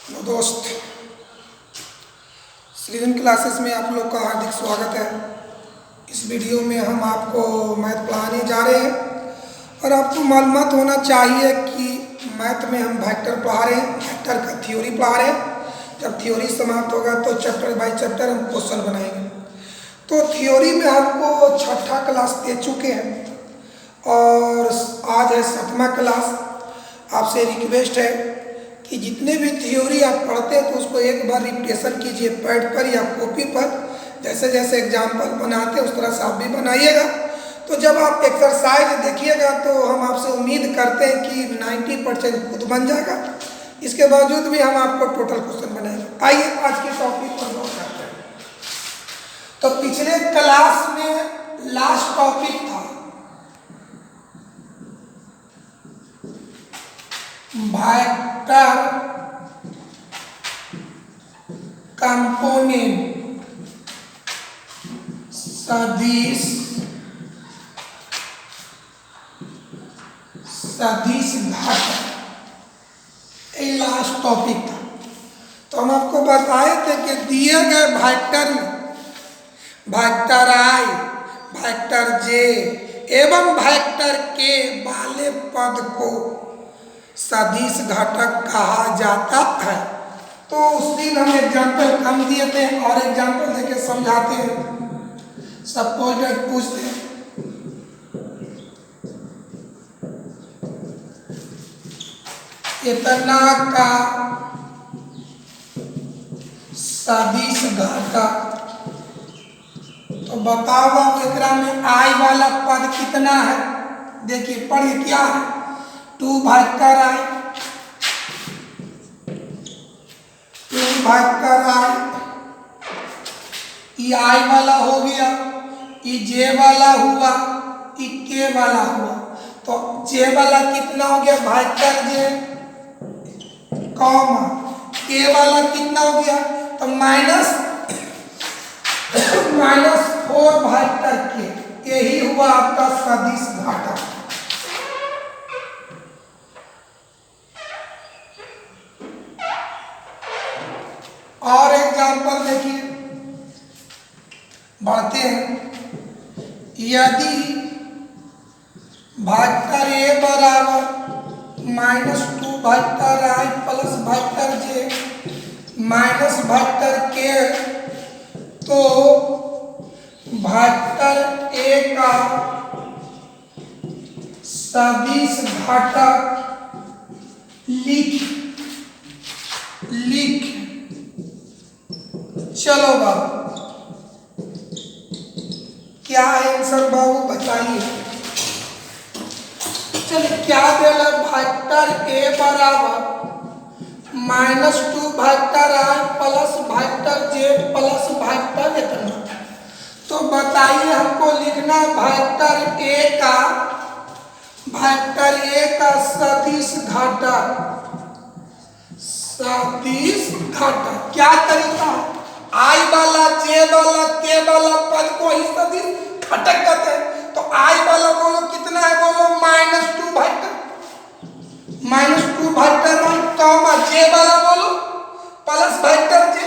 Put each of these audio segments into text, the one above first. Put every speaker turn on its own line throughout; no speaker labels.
Hello दोस्त, सृजन classes में आप लोग का हार्दिक स्वागत है। इस वीडियो में हम आपको मैथ पढ़ाने जा रहे हैं और आपको मालूमात होना चाहिए कि मैथ में हम वेक्टर पढ़ा रहे हैं, वेक्टर का थ्योरी पढ़ा रहे हैं। जब थ्योरी समाप्त होगा तो चैप्टर बाय चैप्टर हम क्वेश्चन बनाएंगे। तो थ्योरी में आपको छठा क्लास दे चुके हैं और आज है 7वां क्लास। आपसे रिक्वेस्ट है कि जितने भी थ्योरी आप पढ़ते हैं तो उसको एक बार रिपीटेशन कीजिए पैड पर या कॉपी पर। जैसे जैसे एग्जाम्पल बनाते हैं उस तरह से आप भी बनाइएगा। तो जब आप एक्सरसाइज देखिएगा तो हम आपसे उम्मीद करते हैं कि 90% खुद बन जाएगा। इसके बावजूद भी हम आपको टोटल क्वेश्चन बनाएंगे। आइए आज के टॉपिक पर गौर करते हैं। तो पिछले क्लास में लास्ट टॉपिक था वेक्टर कंपोनेंट सदिश घटक, ये लास्ट टॉपिक था। तो हम आपको बताए थे कि दिए गए वेक्टर में वेक्टर आई, वेक्टर जे एवं वेक्टर के वाले पद को सदिश घटक कहा जाता है। तो उस दिन हम एग्जाम्पल कम दिए थे और एग्जाम्पल देके समझाते हैं। सपोज पूछते हैं इतना का सदिश घटक, तो बताओ एकरा में आई वाला पद कितना है। देखिए पढ़िए क्या है। 2 वेक्टर आई, 2 वेक्टर आई, ये आई वाला हो गया, ये जे वाला हुआ, ये के वाला हुआ। तो जे वाला कितना हो गया वेक्टर जे कॉमा, के वाला कितना हो गया तो -4 वेक्टर के, यही हुआ आपका सदिश घटक। और एग्जाम्पल देखिए बढ़ते हैं। यदि वेक्टर ए बराबर -2 vector I plus vector J minus vector K, तो वेक्टर ए का सदिश घटक लिख चलो बाबू क्या आंसर बाबू बताइए। चलिए क्या देना, वेक्टर ए बराबर -2 vector I plus vector J plus vector इतना। तो बताइए हमको लिखना वेक्टर ए का सदिश घटक क्या तरीका है। आई वाला जे वाला के वाला पद को ही सदिश घटक कहते हैं। तो आई वाला बोलो कितना है, बोलो -2 वेक्टर, -2 वेक्टर आई कॉमा जे वाला बोलो प्लस वेक्टर जे,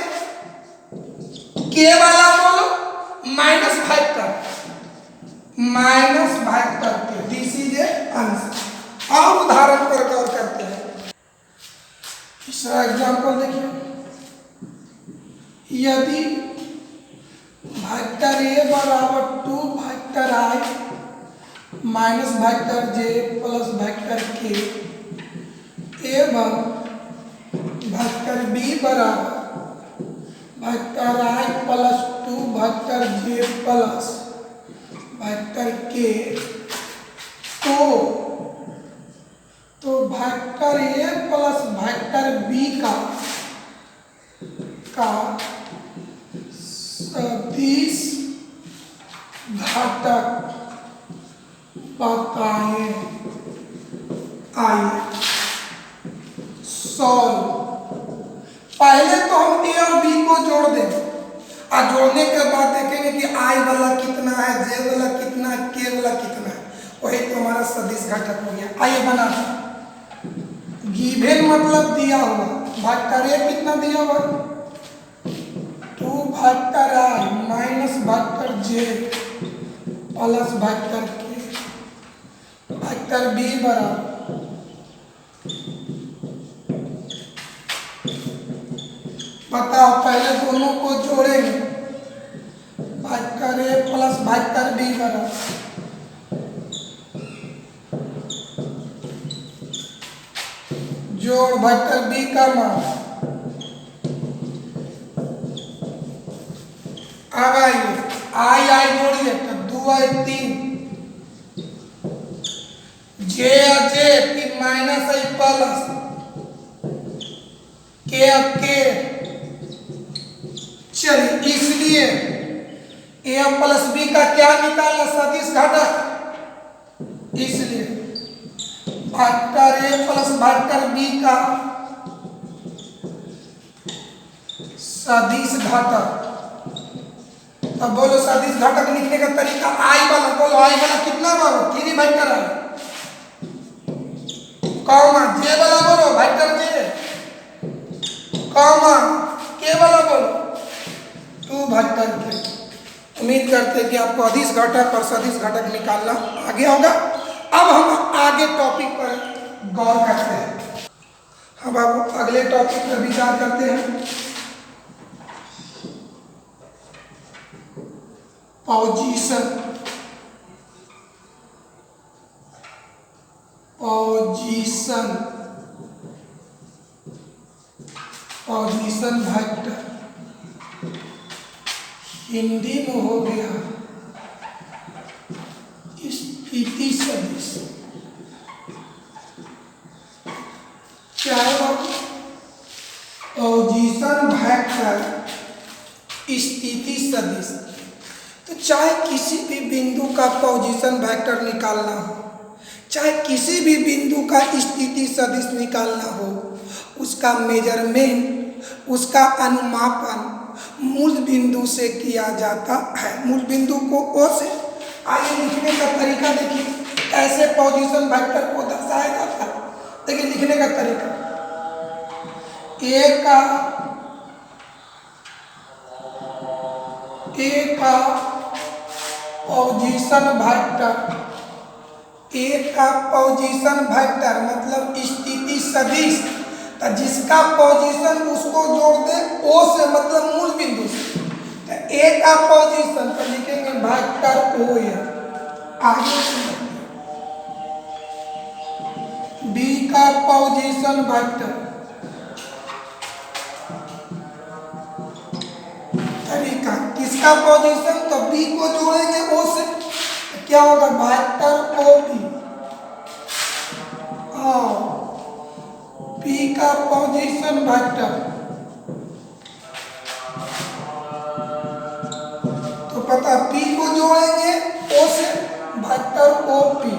के वाला बोलो माइनस वेक्टर के। This is A answer. और उदाहरण पर गौर करते हैं। तीसरा एग्जाम्पल देखिए। यदि वेक्टर ए बराबर 2 vector I minus vector J plus vector K एवं वेक्टर बी बराबर vector I plus 2 vector J plus vector K, तो vector A plus vector B का सदिश घटक बताएं। आइए सॉल्व। पहले तो हम ए और बी को जोड़ दें और जोड़ने के बाद देखेंगे कि आई वाला कितना है, जे वाला कितना है, के वाला कितना है। वही तो हमारा सदिश घटक हो गया। आइए बना गिवन मतलब दिया हुआ, वेक्टर ए कितना दिया हुआ, 2 vector I minus vector J plus vector K, vector B बराबर बताओ, पहले दोनों को जोड़ेंगे, vector A plus vector B बराबर जोड़ वेक्टर बी का मान, अब आइए आई जोड़िए तो 2 आई 3, जे माइनस आई प्लस के, चलिए इसलिए ए प्लस बी का क्या निकालना, सदिश घटक, इसलिए vector A plus vector B का सदिश घटक। अब बोलो सदिश घटक लिखने का तरीका, आई वाला बोलो, आई वाला कितना बोलो, 3 वेक्टर है, कॉमा जे वाला बोलो वेक्टर जे, कॉमा के वाला बोलो 2 वेक्टर के। उम्मीद करते हैं कि आपको अदिश घटक और सदिश घटक निकालना आ गया होगा। अब हम आगे टॉपिक पर गौर करते हैं। हम अब अगले टॉपिक पर विचार करते हैं, पोजीशन, पोजीशन वेक्टर, हिंदी में हो गया स्थिति सदिश। क्या है पोजीशन वेक्टर स्थिति सदिश? तो चाहे किसी भी बिंदु का पोजीशन वेक्टर निकालना हो, चाहे किसी भी बिंदु का स्थिति सदिश निकालना हो, उसका मेजरमेंट, उसका अनुमापन मूल बिंदु से किया जाता है। मूल बिंदु को ओ से, आगे लिखने का तरीका देखिए कैसे पोजीशन वेक्टर को दर्शाया जाता है। देखिए लिखने का तरीका, ए का पोजीशन वेक्टर, ए का पोजीशन वेक्टर मतलब स्थिति सदिश, तो जिसका पोजीशन उसको जोड़ दे ओ से मतलब मूल बिंदु से। तो ए का पोजीशन तो लिखेंगे वेक्टर ओ है, आगे बी का पोजीशन वेक्टर, तरीका किसका पोजीशन, तो बी को जोड़ेंगे ओ से, क्या होगा वेक्टर ओ बी। पी का पोजीशन वेक्टर, तो पता पी को जोड़ेंगे ओ से, वेक्टर ओ पी।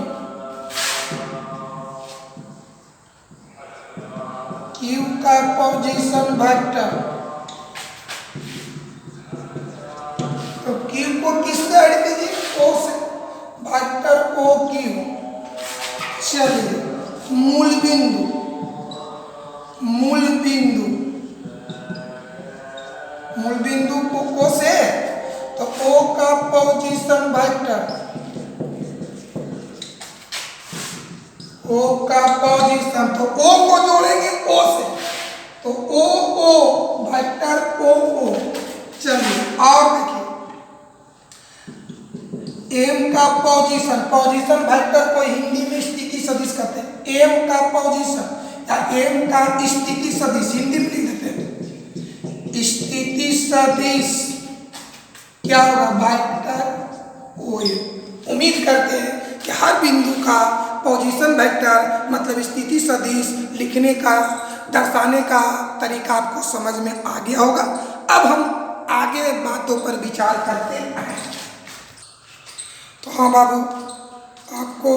क्यू का पोजीशन वेक्टर, तो क्यू को किससे ऐड कीजिए, ओ से, वेक्टर ओ क्यू। चलिए मूल बिंदु, मूल बिंदु को ओ से, तो ओ का पोजीशन वेक्टर, ओ का पोजीशन, तो ओ को जोड़ेंगे ओ से, तो ओ वेक्टर ओ। चलिए और देखिए एम का पोजीशन वेक्टर को हिंदी में स्थिति सदिश कहते हैं। एम का पोजीशन या एम का स्थिति सदिश हिंदी में लिख देते हैं, स्थिति सदिश क्या होगा, वेक्टर ओ। उम्मीद करते हैं कि हर बिंदु का पोजीशन वेक्टर मतलब स्थिति सदिश लिखने का, दर्शाने का तरीका आपको समझ में आ गया होगा। अब हम आगे बातों पर विचार करते हैं। तो हाँ बाबू, आपको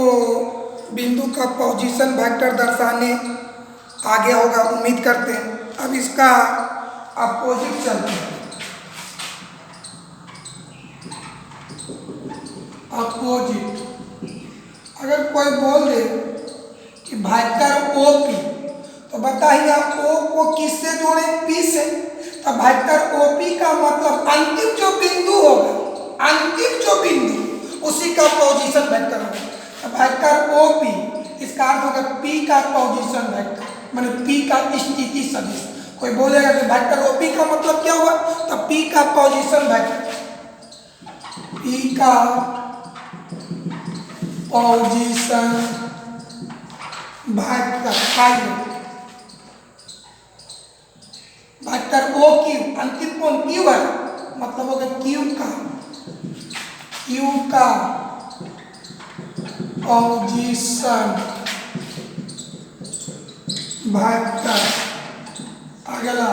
बिंदु का पोजीशन वेक्टर दर्शाने आ गया होगा, उम्मीद करते हैं। अब इसका अपोजिट चलते हैं, अपोजिट। अगर कोई बोल दे कि वेक्टर ओ पी, तो तो बताइए आप ओ को किससे जोड़े? पी से। तो वेक्टर ओपी का मतलब अंतिम जो बिंदु होगा, अंतिम जो बिंदु उसी का पोजीशन वेक्टर होगा। तो वेक्टर ओपी इसका अर्थ होगा पी का पोजीशन वेक्टर, माने पी का स्थिति सदिश। कोई बोलेगा कि वेक्टर ओपी का मतलब क्या हुआ? तो पी का पोजीशन वेक्टर, पी का position vector vector O Q, अंतिम कोण क्यू है, मतलब होगा क्यू का पोजीशन वेक्टर। अगला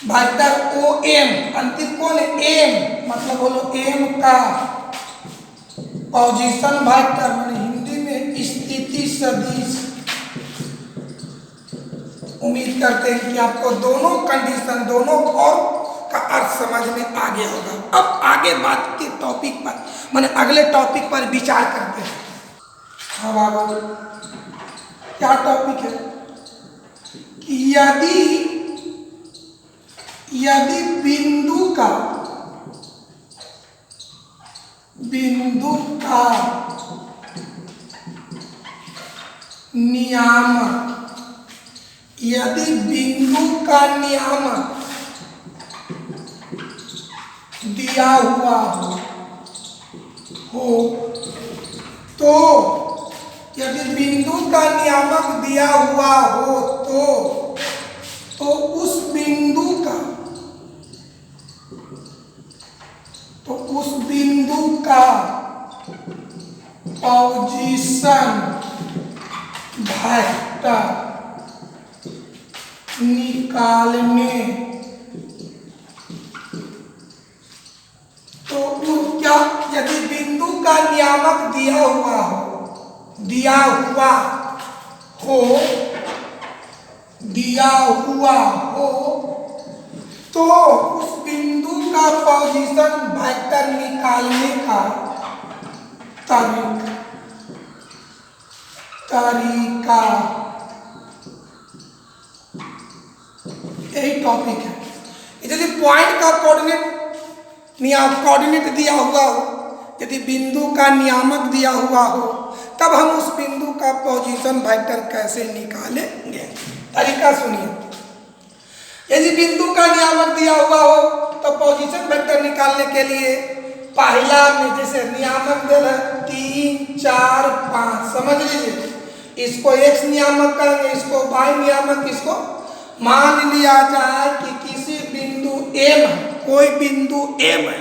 वेक्टर ओ एम, अंतिम कोण है? एम, मतलब बोलो एम का पोजीशन वेक्टर, माने हिंदी में स्थिति सदिश। उम्मीद करते हैं कि आपको दोनों कंडीशन, दोनों और का अर्थ समझ में आ गया होगा। अब आगे बात के टॉपिक पर, माने अगले टॉपिक पर विचार करते हैं। हाँ बाबू, क्या टॉपिक है कि यदि बिंदु का नियामक, यदि बिंदु का नियामक दिया हुआ हो तो, यदि बिंदु का नियामक दिया हुआ हो तो उस बिंदु का पोजीशन वेक्टर निकालने, तो क्या, यदि बिंदु का नियामक दिया हुआ हो तो उस बिंदु का पोजीशन वेक्टर निकालने का तरीका, यही टॉपिक है। यदि पॉइंट का कोऑर्डिनेट दिया हुआ हो, यदि बिंदु का नियामक दिया हुआ हो, तब हम उस बिंदु का पोजीशन वेक्टर कैसे निकालेंगे? तरीका सुनिए। यदि बिंदु का नियामक दिया हुआ हो तो पोजीशन वेक्टर निकालने के लिए पहला में जैसे नियामक दे रहा 3, 4, 5, समझ लीजिए। इसको x नियामक करेंगे, इसको y नियामक, इसको मान लिया जाए कि किसी बिंदु m, कोई बिंदु m है,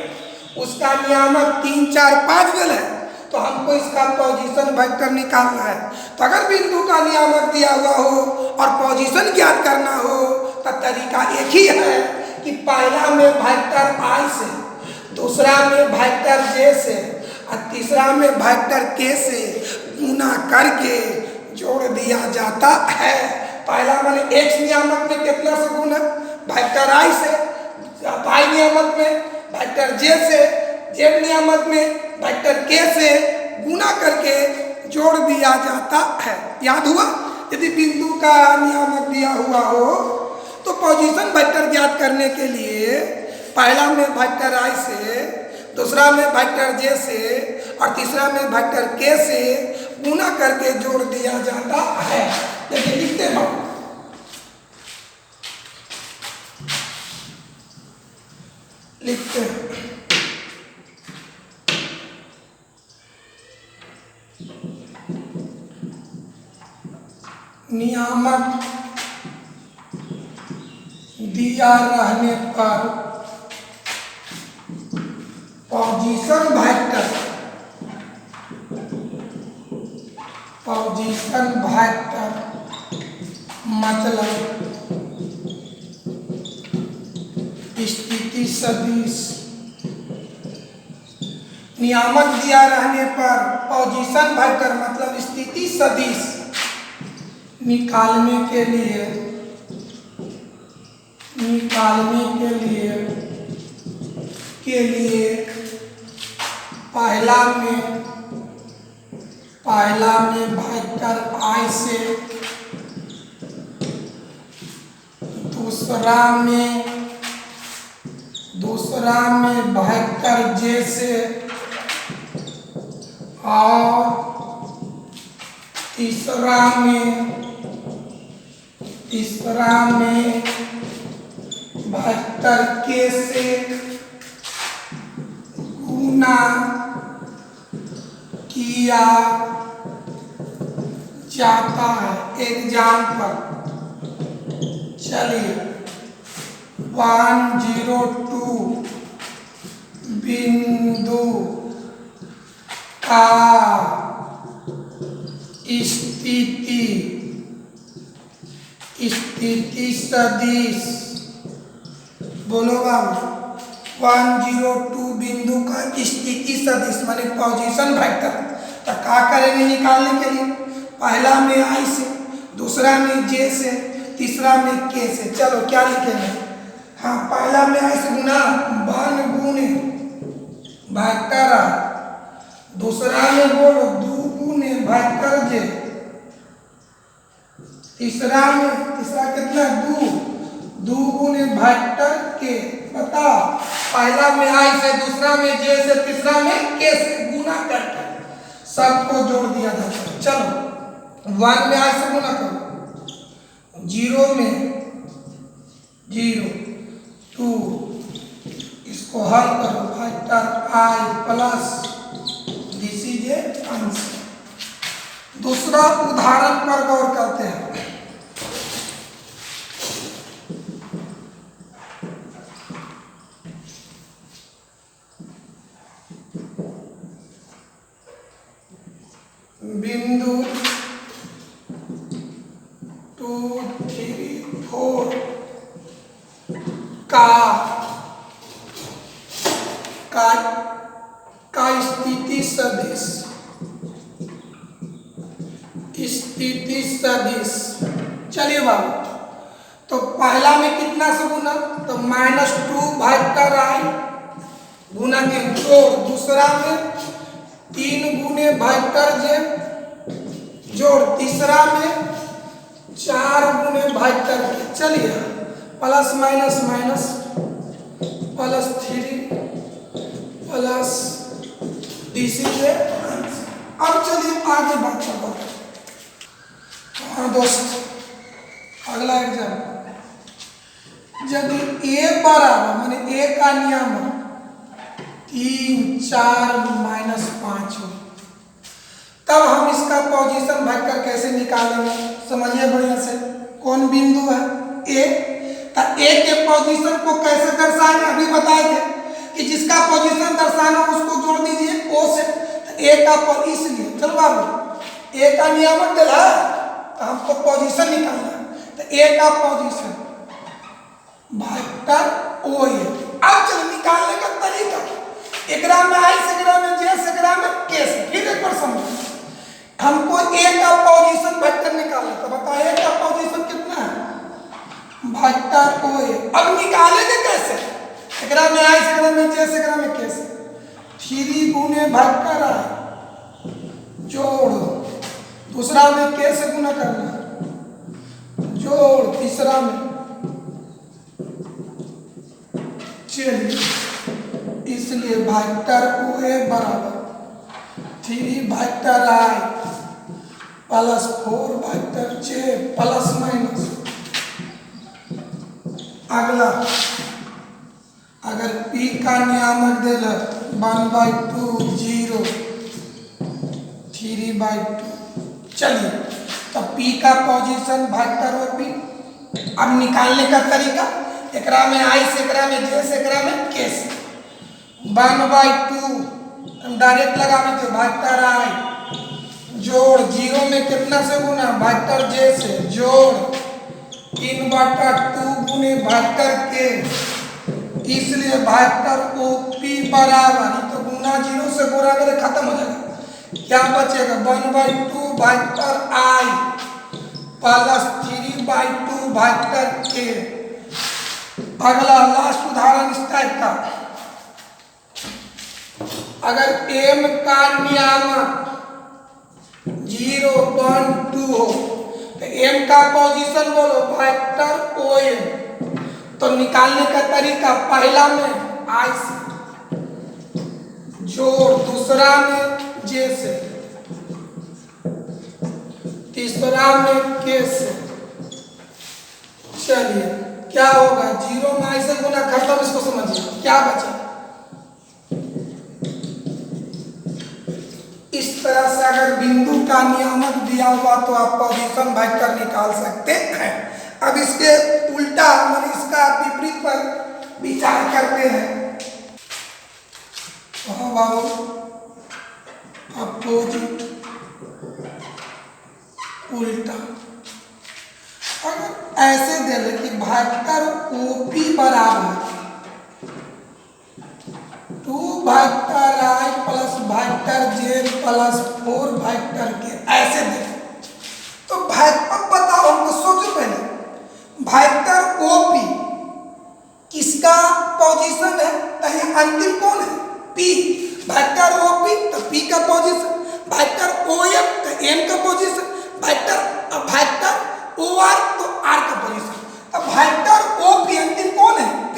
उसका नियामक 3, 4, 5 है, तो हमको इसका पोजीशन वेक्टर निकालना है। तो अगर बिंदु का नियामक दिया हुआ हो और पोजीशन ज्ञात करना हो तो तरीका एक ही है कि पहला में वेक्टर i से, दूसरा में वेक्टर j से और तीसरा में वेक्टर k से गुना करके जोड़ दिया जाता है। पहला माने x नियामक में कितना से गुना? वेक्टर i से, y नियामक में वेक्टर j से, z नियामक में वेक्टर k से गुना करके जोड़ दिया जाता है। याद हुआ? यदि बिंदु का नियामक दिया हुआ हो तो पोजीशन वेक्टर ज्ञात करने के लिए पहला में वेक्टर i से, दूसरा में वेक्टर j से और तीसरा में वेक्टर k से गुना करके जोड़ दिया जाता है। देखिए लिखते हैं, नियामक दिया रहने पर पोजीशन वेक्टर मतलब स्थिति सदिश, नियामक दिया रहने पर पोजीशन वेक्टर मतलब स्थिति सदिश निकालने के लिए पहला में वेक्टर i से, दूसरा में 72 जे से, और तीसरा में 72 के से गुना किया जाता है। एग्जाम्पल, चलिए 102 बिंदु का स्थिति सदिश, बोलो बाबू, 102 बिंदु का स्थिति सदिश माने पोजीशन वेक्टर। तो क्या करेंगे निकालने के लिए? पहला में आई से, दूसरा में जे से, तीसरा में के से। चलो क्या लिखेंगे? हाँ, पहला में आई से गुना 1 गुने वेक्टर आई, दूसरा में बोलो 2 गुने वेक्टर जे, तीसरा कितना 2 गुने वेक्टर के। बताओ, पहला में आई से, दूसरा में जे से, तीसरा में के से गुना करके सबको जोड़ दिया जाता है। चलो 1 में आई से गुना करो, 0 में 0, 2, इसको हल करो, vector I plus this is A answer. दूसरा उदाहरण पर गौर करते हैं। बिंदु 2, 3, 4 का स्थिति सदिश। चलिए बाबू, तो पहला में कितना से गुना? तो -2 वेक्टर आई गुना के जोड़, दूसरा में 3 गुने वेक्टर जे जोड़, तीसरा में 4 गुने वेक्टर के। चलिए plus minus minus plus 3 plus this is A answer. अब चलिए आगे बात करते हैं। हाँ दोस्त, अगला एग्जाम्पल, यदि ए बराबर माने ए का नियम 3, 4 -5 हो, तब हम इसका पोजीशन वेक्टर कैसे निकालेंगे? समझिए बढ़िया से। कौन बिंदु है? ए। तो ए के पोजीशन को कैसे दर्शाएंगे? अभी बताए थे कि जिसका पोजीशन दर्शाना उसको जोड़ दीजिए ओ से। तो ए का इसलिए चलो बाबू, ए का नियामक दिला तो हमको पोजीशन निकालना है। तो ए का पोजीशन वेक्टर ओ ए। अब चलो निकालने का तरीका, एकरा में आई सेकरा में जे सेकरा में के से। फिर एक बार समझो, हमको ए का पोजीशन वेक्टर निकालना। तो बताइए ए का पोजीशन कितना है? वेक्टर ओ ए। अब निकालेंगे कैसे? एकरा में आई सेकरा में जे सेकरा में के से, 3 गुने वेक्टर आई जोड़, दूसरा में के से गुना करना जोड़, तीसरा में। चलिए, इसलिए वेक्टर ओ ए बराबर 3 vector I plus 4 vector J plus minus. अगला, अगर P का नियामक देला 1/2 0 3/2। चलिए, तो P का पोजीशन वेक्टर और P। अब निकालने का तरीका, एकरा में आई से, एकरा में जे से, एकरा में के से। 1/2 हम डायरेक्ट लगावे थे, वेक्टर आई जोड़, 0 में कितना से गुना? वेक्टर जे से जोड़, 3/2 गुने वेक्टर के। इसलिए वेक्टर ओ पी बराबर, तो गुना 0 से गुणा करे खत्म हो जाएगा। क्या बचेगा? 1/2 वेक्टर आई प्लस 3/2 वेक्टर के। अगला लास्ट उदाहरण इस टाइप का, अगर m का नियामक 0 1 2 हो तो m का पोजीशन बोलो वेक्टर ओ एम। तो निकालने का तरीका पहला में I से जोड़, दूसरा में J से, तीसरा में K से। चलिए क्या होगा, 0 में I से गुना, खत्म। इसको समझिए क्या बचा। इस तरह से अगर बिंदु का नियामक दिया हुआ तो आप पोजीशन वेक्टर निकाल सकते हैं। अब इसके उल्टा मतलब इसका विपरीत पर विचार करते हैं। अपोजिट, उल्टा। अगर ऐसे दे ले कि वेक्टर OP बराबर 2 vector I plus vector J plus 4 vector के, ऐसे दे तो वेक्टर बताओ हमको, सोचो पहले वेक्टर OP किसका पोजीशन है, कहीं अंतिम कौन है, P। वेक्टर OP तो P का पोजीशन, वेक्टर OM तो M का पोजीशन, वेक्टर OR तो R का पोजीशन। अब वेक्टर OP अंतिम कौन है, P।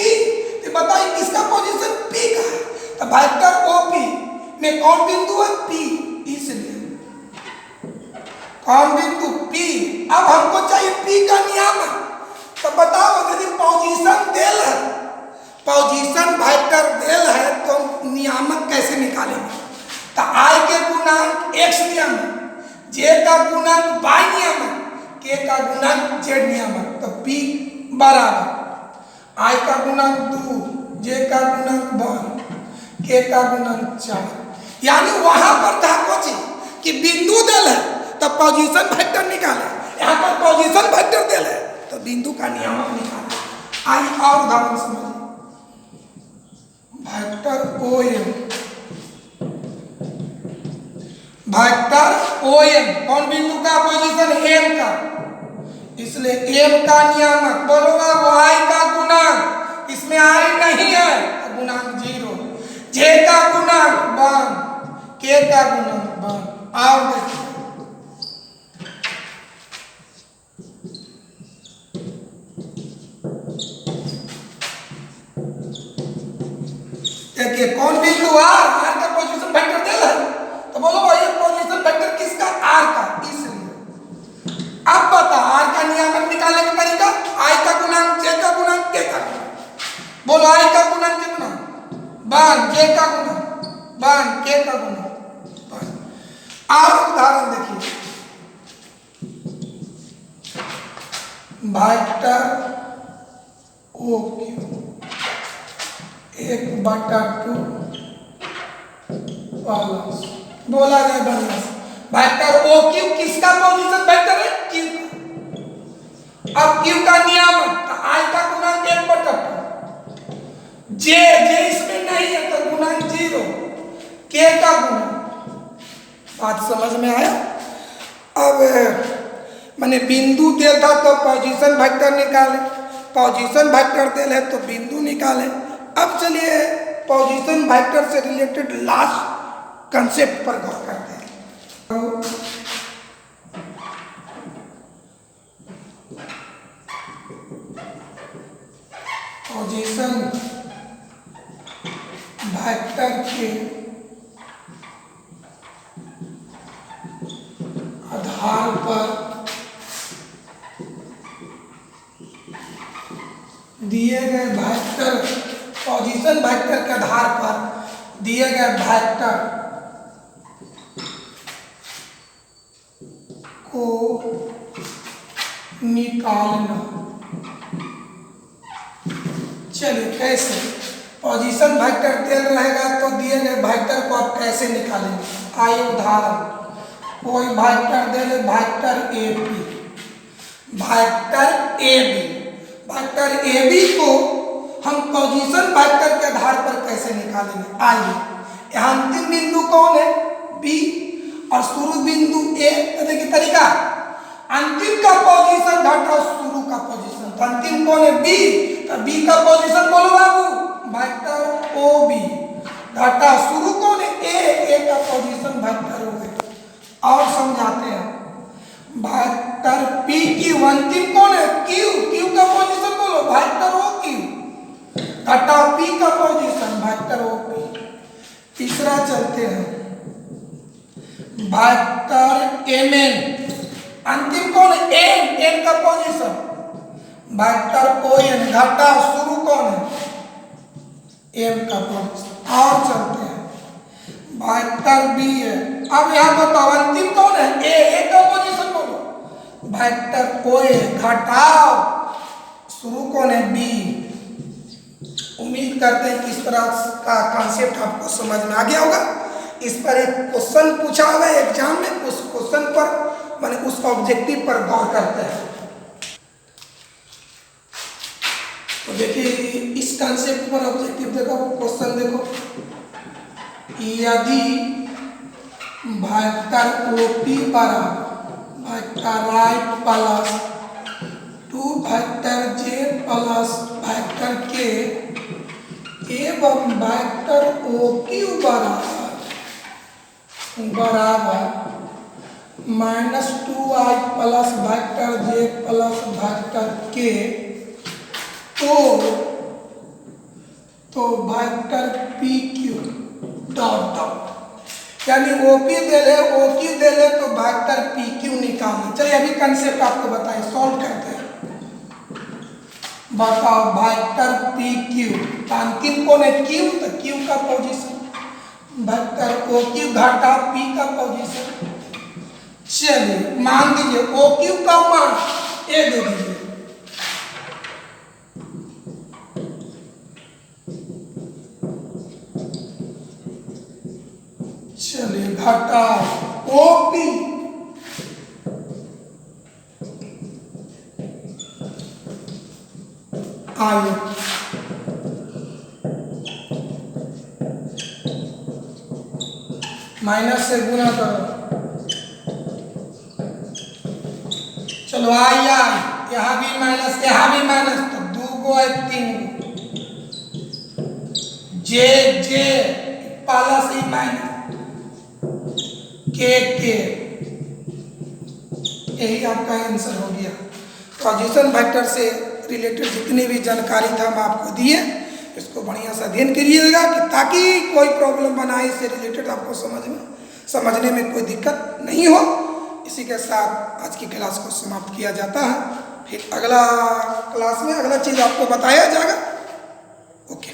तो बताइए किसका पोजीशन, P का है। तो वेक्टर OP में कौन बिंदु है, P। इसलिए कौन बिंदु, P। अब हमको चाहिए P का नियामक। तो बताओ यदि पोजीशन देल है, पोजीशन वेक्टर देल है तो नियामक कैसे निकालेंगे। तो I के गुणांक X नियामक, J का गुणांक Y नियामक, K का गुणांक Z नियामक। तो P बराबर I का गुणांक 2, J का गुणांक 1, K का गुणांक 4। यानी वहां पर था कुछ कि बिंदु देल है तो पोजीशन वेक्टर निकाले, यहाँ पर पोजीशन वेक्टर देल है तो बिंदु का नियामक निकाले। आई और उदाहरण समझिए, वेक्टर OM, वेक्टर OM कौन बिंदु का पोजीशन, M का। इसलिए M का नियामक बोलूंगा वो I का गुणांक, इसमें I नहीं है तो गुणांक 0, J का गुणांक 1, K का गुणांक 1। और देखिए कौन बिंदु R का पोजीशन वेक्टर देला है तो बोलो भाई पोजीशन वेक्टर किसका, R का। इसलिए अब बता R का नियामक निकालने का तरीका, I का गुणांक, J का गुणांक, K का गुणांक। बोलो I का गुणांक कितना, 1, J का गुणांक 1, K का गुणांक 1। और उदाहरण देखिए, वेक्टर OQ 1/2 प्लस, बोला जाए बढ़िया से, वेक्टर OQ किसका पोजीशन वेक्टर है, Q का। अब Q का नियामक तो I का गुणांक 1/2, J इसमें नहीं है तो गुणांक 0, K का गुणांक। बात समझ में आया। अब मैंने बिंदु दे था तो पोजीशन वेक्टर निकाले, पोजीशन वेक्टर दे है तो बिंदु निकाले। अब चलिए पोजीशन वेक्टर से रिलेटेड लास्ट कंसेप्ट पर गौर करते हैं। पोजीशन वेक्टर के आधार पर दिए गए वेक्टर, पोजीशन वेक्टर के आधार पर दिए गए वेक्टर को निकालना। चलिए कैसे, पोजीशन वेक्टर दिया रहेगा तो दिए गए वेक्टर को आप कैसे निकालेंगे। आइए उदाहरण, कोई वेक्टर दे ले, vector AB, vector AB, vector AB को हम पोजीशन वेक्टर के आधार पर कैसे निकालेंगे। आइए, यहाँ अंतिम बिंदु कौन है, B, और शुरू बिंदु A। देखिए तरीका, अंतिम का पोजीशन घटा शुरू का पोजीशन, तो अंतिम कौन है, B, तो B का पोजीशन बोलो बाबू वेक्टर OB, घटा शुरू कौन है, A का पोजीशन वेक्टर हो गया। और समझाते हैं। वेक्टर पी क्यू अंतिम कौन है? क्यू। क्यू का पोजीशन बोलो, वेक्टर ओ क्यू। घटा पी का पोजीशन वेक्टर ओ पी। तीसरा चलते हैं, वेक्टर एम एन अंतिम कौन है? एन। एन का पोजीशन वेक्टर ओ एन। घटा शुरू कौन है? एम का पोजीशन। और चलते हैं, वेक्टर बी है। अब यहां बताओ अंतिम कौन है? ए। ए का पोजीशन बोलो, वेक्टर ओ ए। घटाओ शुरू कौन है? बी। उम्मीद करते हैं कि इस तरह का कॉन्सेप्ट आपको समझ में आ गया होगा। इस पर एक क्वेश्चन पूछा हुआ है एग्जाम में, उस क्वेश्चन पर माने उस ऑब्जेक्टिव पर गौर करते हैं। तो देखिए इस कॉन्सेप्ट पर ऑब्जेक्टिव देखो, क्वेश्चन देखो, यदि वेक्टर ओपी बराबर vector right plus 2 vector J plus vector K एवं वेक्टर ओक्यू बराबर -2i plus vector J plus vector K, तो vector P Q dot dot, यानी ओपी दे ले ओक्यू दे ले तो वेक्टर पी क्यू निकालना। चलिए अभी कंसेप्ट आपको बताएं, सॉल्व करते हैं। बताओ वेक्टर पी क्यू अंतिम कौन है? क्यू। तो क्यू का पोजीशन वेक्टर ओ क्यू घटा पी का पोजीशन। चलिए मान दीजिए ओ क्यू का मान ए दे दीजिए, चलिए घटा ओ पी आइए माइनस से गुना करो, चलो आई यहाँ भी माइनस यहाँ भी माइनस, तो 2 गो है 3 गो, जे जे प्लस ई माइनस के, यही आपका आंसर हो गया। पोजीशन वेक्टर से रिलेटेड जितनी भी जानकारी था हम आपको दिए, इसको बढ़िया से अध्ययन करिएगा कि ताकि कोई प्रॉब्लम बनाए इससे रिलेटेड आपको समझने में कोई दिक्कत नहीं हो। इसी के साथ आज की क्लास को समाप्त किया जाता है। फिर अगला क्लास में अगला चीज़ आपको बताया जाएगा। ओके।